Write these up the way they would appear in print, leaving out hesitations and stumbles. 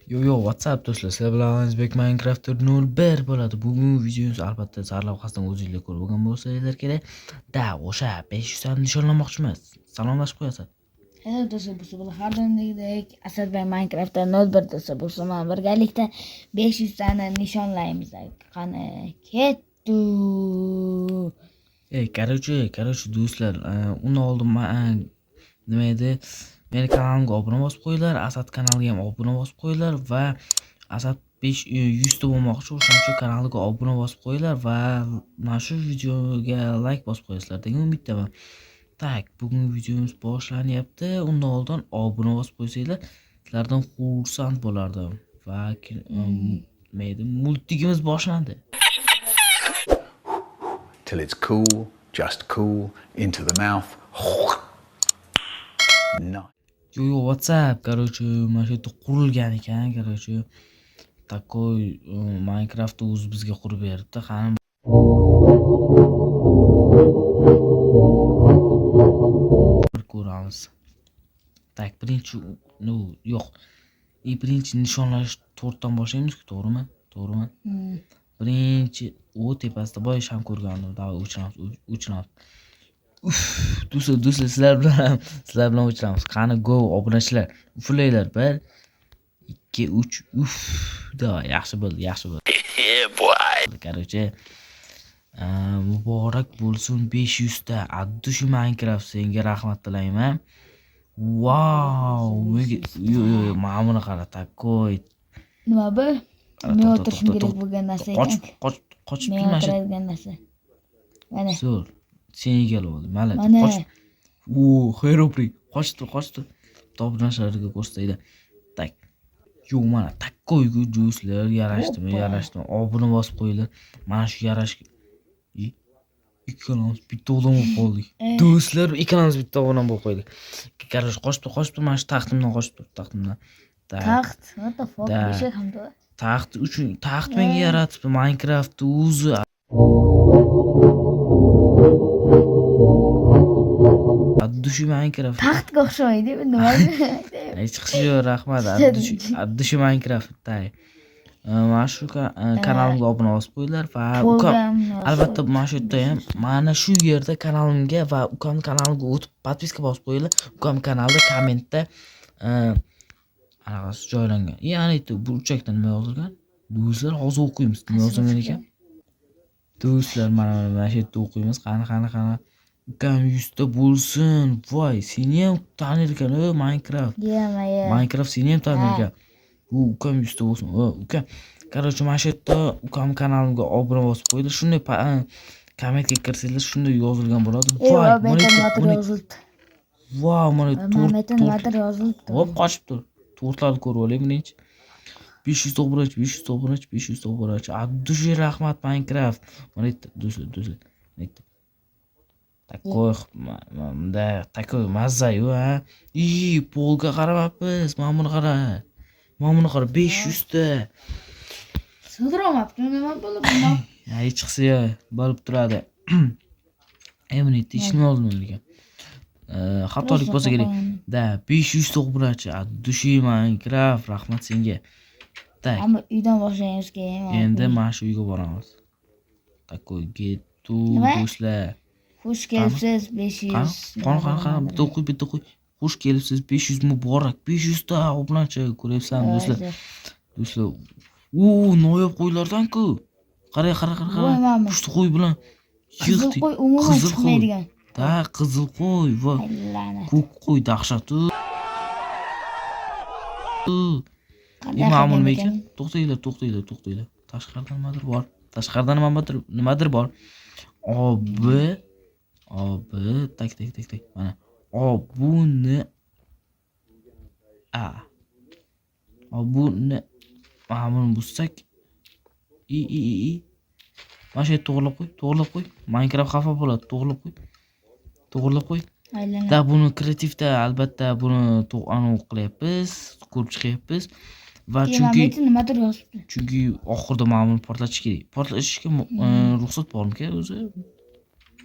Yo, WhatsApp do'stlar, sizlar bilan O'zbek Minecraft 01 bo'ladi. Bugungi videomiz albatta sarlavhasidan o'zingizlar ko'rib bo'lgan bo'lsangizlar kerak. O'sha 500 tani nishonlamoqchimiz. Salomlashib qo'yasiz. Hello do'stlar, bu sabah har doimgidek Asadbek Minecraftda 01 do'stlar, bu sabah birgalikda 500 tani nishonlaymiz. Qani ketdi. Короче, do'stlar, uni oldin nima edi? Meni kanalimga obuna bosib qo'yinglar, Asad kanaliga ham obuna bosib qo'yinglar va Asad 100 ta bo'lmoqchi, o'shaning uchun kanaliga obuna bosib qo'yinglar va mana shu videoga like bosib qo'yasizlar degan umiddaman. Tak, bugungi videomiz boshlanyapti. Undan oldin obuna bosib qo'ysanglar, sizlardan xursand bo'lardim. Va nima edi? Multigimiz boshlandi. Till it's cool, just cool, into the mouth. No. Yo, WhatsApp, короче, mana shu yerda qurilgan ekan, короче, takoy Minecraft o'zi bizga qurib beribdi. Qani bir ko'ramiz. Tak, birinchi yo'q. Birinchi nishonlash 4 dan boshlaymiz-ku, to'g'rimi? Birinchi tepasida boyish ham ko'rgandim. Davay o'chiramiz. Do'stlar, sizlar bilan o'chiramiz. Qani go obunachilar. Uflaylar. 1 2 3. Davay, yaxshi bo'ldi. Короче, muborak bo'lsin 500 ta. Addushi Minecraft senga rahmat tilayman. Wow! Yo, mana buni qara, takoy. Nima bu? Men o'tirishim kerak bo'lgan narsa ekan. Qochib Men o'tiradigan narsa. Mana. Zo'r. Sen egalib olding. Mayli, qoch. Xayropri, qochdi. Tobnashlarga ko'rsataydi. Tak. Yo'q, mana takoygu do'stlar, yarashdimi? Obuna bosib qo'yinglar. Mana shu yarashga ikkalamiz bitta odam bo'lib qoldik. Do'stlar, ikkalamiz bitta odam bo'lib qo'ydik. Qaror qochibdi, mana shu taxtimdan qochib turibdi, taxtimdan. Taxt, what the fuck? Beshak hamda. Taxt menga yaratibdi Minecraft o'zi. Addushi Minecraft. Taxtga o'xshamaydi, nima? Hech chiqishi yo'q, rahmat. Addushi Minecraft. Mana shu kanalimga obuna bosib qo'yinglar va albatta mana shu yerda ham mana shu yerda kanalimga va ukam kanaliga o'tib podpiska bosib qo'yinglar. Ukam kanalda kommentda anaqasi joylangan. Ya'ni bu burchakda nima yozilgan? Do'stlar, hozir o'qiymiz. Nima yozilgan ekan? Do'stlar, mana shu yerda o'qiymiz. Qani. Ukam 100 ta bo'lsin. Voy, seni ham tanir ekan, Minecraft. Minecraft seni ham tanir ekan. Ukam 100 ta bo'lsin. Ukam. Короче, mana shu yerda ukam kanalimga obuna bosib qo'yinglar. Shunday kommentga kirsanglar, shunday yozilgan bo'ladi. Voy, mana yozildi. Wow, mana nimadir yozildi. Hop, qochib tur. To'rtlarni ko'rib olaylik birinchi. 500 ta obunachi. Addushi rahmat Minecraft. Mana do'stlar. Takoy mazza-yu, ha. Polga qaramabmiz. Mana buni qara. 500 ta. Sig'dirolmabdi, nima bo'lib? Hech chiqsa bo'lib turadi. Buni hech nima olmaydigan. Xatolik bo'lsa kerak. 500 ta obunachi. Addushi Minecraft, rahmat senga. Tak. Ammo uydan boshlaymiz keyin. Endi mana shu uyga boramiz. Takoy gettu do'stlar. Xush kelibsiz 500. Qani, bitta qo'y. Xush kelibsiz 500 muborak. 500 ta obunachi ko'ryapsan do'stlar. Noyob qo'ylardan-ku. Qara. Pushti qo'y bilan Qizil qo'y umuman chiqmaydigan. Qizil qo'y va ko'k qo'y dahshat. Ma'mul ekan. To'xtanglar. Tashqaridan nimadir bor. Tak. Mana. Obuna. Ma'mul bo'lsak. Mana shu to'g'rilab qo'y. Minecraft xafa bo'ladi, to'g'rilab qo'y. Buni kreativda albatta buni qilyapmiz, ko'rib chiqyapmiz. Va nimadir yozibdi. Chunki oxirida ma'mul portlatish kerak. Portlatishga ruxsat bormi o'zi?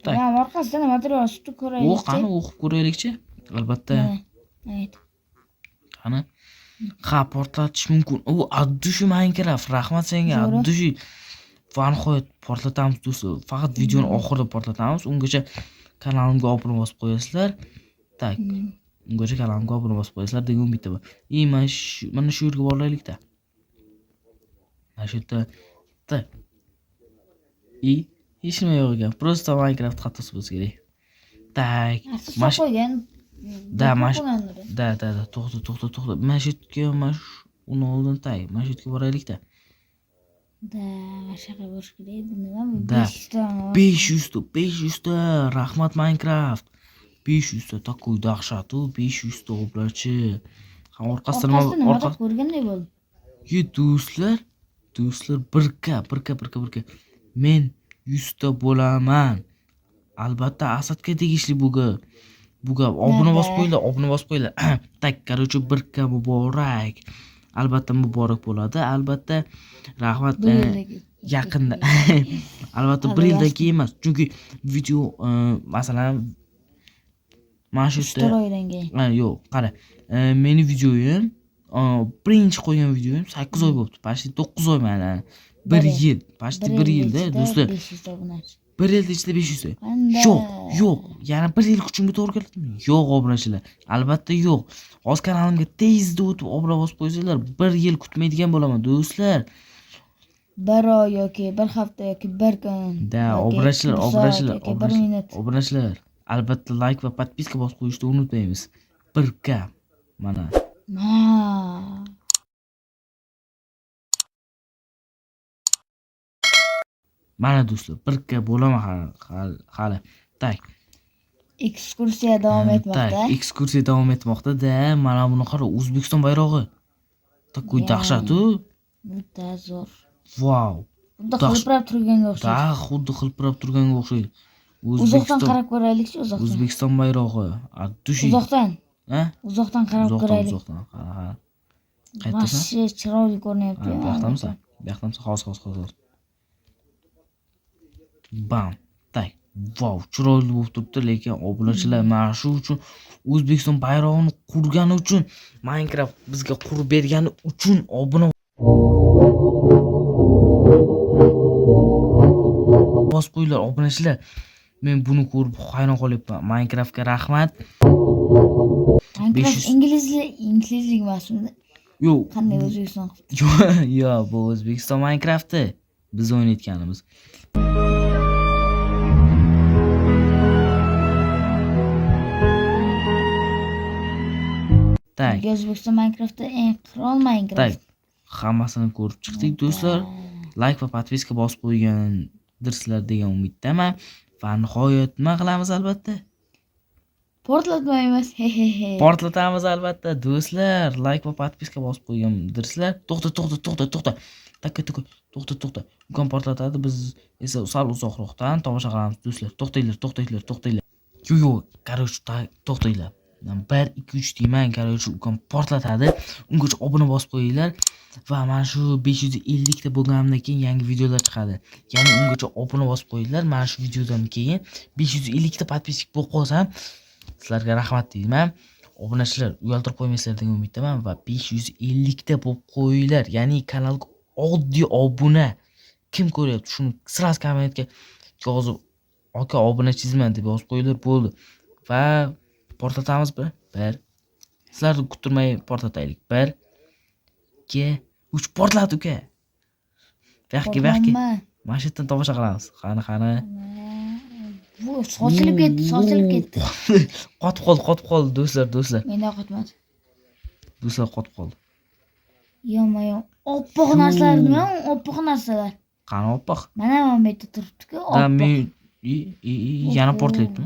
Tak. Orqasida nimadir yozibdi, ko'raylik. Qani o'qib ko'raylikchi? Albatta. Ayt. Qani. Ha, portlatish mumkin. U addushi Minecraft. Rahmat senga, Zo'ri. addushi. Va nihoyat portlatamiz do'stlar. Faqat videoni oxirida portlatamiz. Ungacha kanalimga obuna bosib qo'yasizlar. Tak. Ungacha kanalimga obuna bosib qo'yasizlar degan umidda bor. Mana shu yerga boraylik-da. Mana shu yerda tak. Hech nima yo'q ekan. Просто Minecraft xatosi bo'lsa kerak. Tak. Mana qo'ygan. Da, to'xta. Mana shu yerga uni oldin tak. Mana shu yerga boraylik-da. Da, mashaqa bo'lish kerak edi. Nima bu? Da. 500 ta. 500 ta. Rahmat Minecraft. 500 ta takuy dahshatu, 500 ta oblachi. Ham orqasida nima ko'rgandek bo'ldi. Do'stlar, 1K. Men 100 ta bo'laman. Albatta Asadga tegishli bu gap. Obuna bosib qo'yinglar. Tak, короче, 1K muborak. Albatta muborak bo'ladi. Albatta rahmat yaqinda. Albatta 1 yildan keyin emas. Chunki video masalan mana shu yerda yo'q, qara. Meni videoyim birinchi qo'ygan videoyim 8 oy bo'libdi. Почти 9 oy mana. 1 yil, почти 1 yilda do'stlar. 1 yilda ichida 500 ta. Yo'q. Yana 1 yil kuchimga to'g'ri keladimi? Yo'q obunachilar. Albatta yo'q. Hozir kanalimga tezda o'tib obuna bosib qo'ysanglar, 1 yil kutmaydigan bo'laman do'stlar. 1 oy yoki 1 hafta yoki 1 kun. Da, obunachilar. Albatta like va podpiska bosib qo'yishni unutmaymiz. 1K. Mana. Mana do'stlar, 1K bo'laman hali. Tak. Ekskursiya davom etmoqda. Ekskursiya davom etmoqda. Da, mana buni qara, O'zbekiston bayrog'i. Takuy dahshatu. Juda zo'r. Vau. Xuddi xilpirab turganga o'xshaydi. Da, xuddi xilpirab turganga o'xshaydi. Uzoqdan qarab ko'raylikchi, uzoqdan. O'zbekiston bayrog'i. Addushi. Uzoqdan. Ha? Uzoqdan qarab ko'raylik. Uzoqdan. Ha. Vahshiy chiroyli ko'rinyapti. Bu yoqdamiz. Hozir. Bam. Tak. Vau, chiroyli bo'lib turibdi, lekin obunachilar mana shu uchun O'zbekiston bayrog'ini qurgani uchun, Minecraft bizga qurib bergani uchun obuna bosib qo'yinglar obunachilar. Men buni ko'rib hayron qolyapman. Minecraftga rahmat. Minecraft inglizlik emasmi? Yo'q. Qanday O'zbekiston? Yo'q, bu O'zbekiston Minecraft'i biz o'ynayotganimiz. Tak. O'zbekiston Minecraftda eng qirol Minecraft. Tak. Hammasini ko'rib chiqdik do'stlar. Like va podpiska bosib qo'ygandirsizlar degan umiddaman. Va nihoyat nima qilamiz albatta? Portlatmaymiz. Portlatamiz albatta do'stlar. Like va podpiska bosib qo'ygandirsizlar. To'xta. To'xta. Ukam portlatadi, biz esa sal uzoqroqdan tomosha qilamiz do'stlar. To'xtanglar. Yo'q, короче, to'xtanglar. 1 2 3 deyman, короче, ukam portlatadi. Ungacha obuna bosib qo'yinglar va mana shu 550 ta bo'lgandan keyin yangi videolar chiqadi. Ya'ni ungacha obuna bosib qo'yinglar. Mana shu videodan keyin 550 ta podpisчик bo'lib qolsam, sizlarga rahmat deyman. Obunachilar uyaltirib qo'ymaysizlar degan umiddaman va 550 ta bo'lib qo'yinglar. Ya'ni kanalga oddiy obuna kim ko'ryapti? Shuni sraz kommentga yozib, "Aka, obuna chizman" deb yozib qo'yinglar, bo'ldi. Va portlatamiz 1. Sizlarni kuttirmay portlataylik. 1 2 3 portlat uka. Vaqtga. Mana shu yerdan tomosha qilamiz. Qani. Bu sochilib ketdi. Qotib qoldi do'stlar. Menda qotmadi. Do'stlar qotib qoldi. Yomma. Oppoq narsalar nima? Oppoq narsalar. Qani oppoq? Mana bu yerda turibdi-ku, oppoq. Yana portlayapti.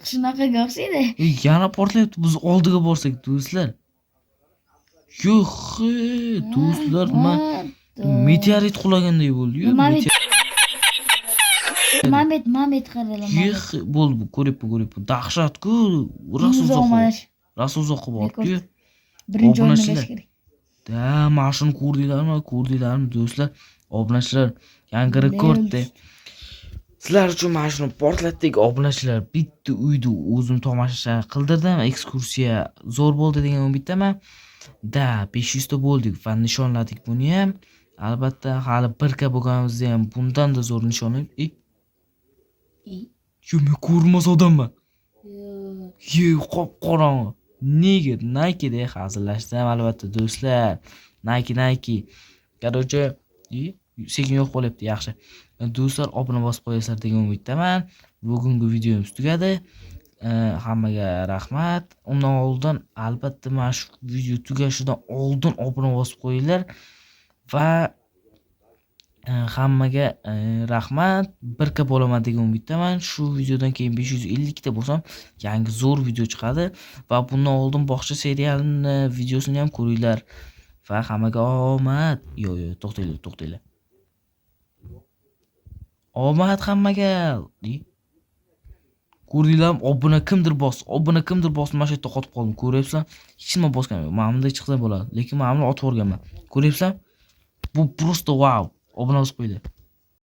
Shunaqaga o'xshaydi. Yana portlayapti. Biz oldiga borsak do'stlar. Yo'q, do'stlar, nima meteorit qulaganday bo'ldi-yu. Mamet qaralam. Yo'q, bo'ldi bu, ko'ryapman. Dahshat-ku. Rasul uzoqqa bordi-yu. Birinchi o'rnash kerak. Da, mana shuni ko'rdinglarmi do'stlar? Obunachilar yangi rekordda Sizlar uchun mana shuni portlatdik obunachilar. Bitta uyda o'zim tomosha qildirdim. Ekskursiya zo'r bo'ldi degan umiddaman. Da 500 ta bo'ldik va nishonladik buni ham. Albatta hali 1 ka bo'lganimizda ham bundan-da zo'r nishonlaymiz. Men ko'rmas odamman. Qop-qorong'i. Nega Nike'da hazillashdim albatta do'stlar. Nike. Короче, sekin yo'q bo'lyapti, yaxshi. Do'stlar, obuna bosib qo'yasizlar degan umiddaman. Bugungi videomiz tugadi. Hammaga rahmat. Undan oldin albatta mana shu video tugashidan oldin obuna bosib qo'yinglar va hammaga rahmat. 1 ka bo'laman degan umiddaman. Shu videodan keyin 550 ta bo'lsam, yangi zo'r video chiqadi va bundan oldin bog'cha serialini videosini ham ko'ringlar. Va hammaga omad. Yo'q, to'xtanglar. Omad hammaga. Ko'ringlarmi, obuna kimdir bosdi. Mana shu yerda qotib qoldim. Ko'ryapsan? Hech nima bosgan yo'q. Mana bunday chiqsa bo'ladi, lekin men buni otib o'rganman. Ko'ryapsan? Bu просто wow. Obuna bosib qo'yinglar.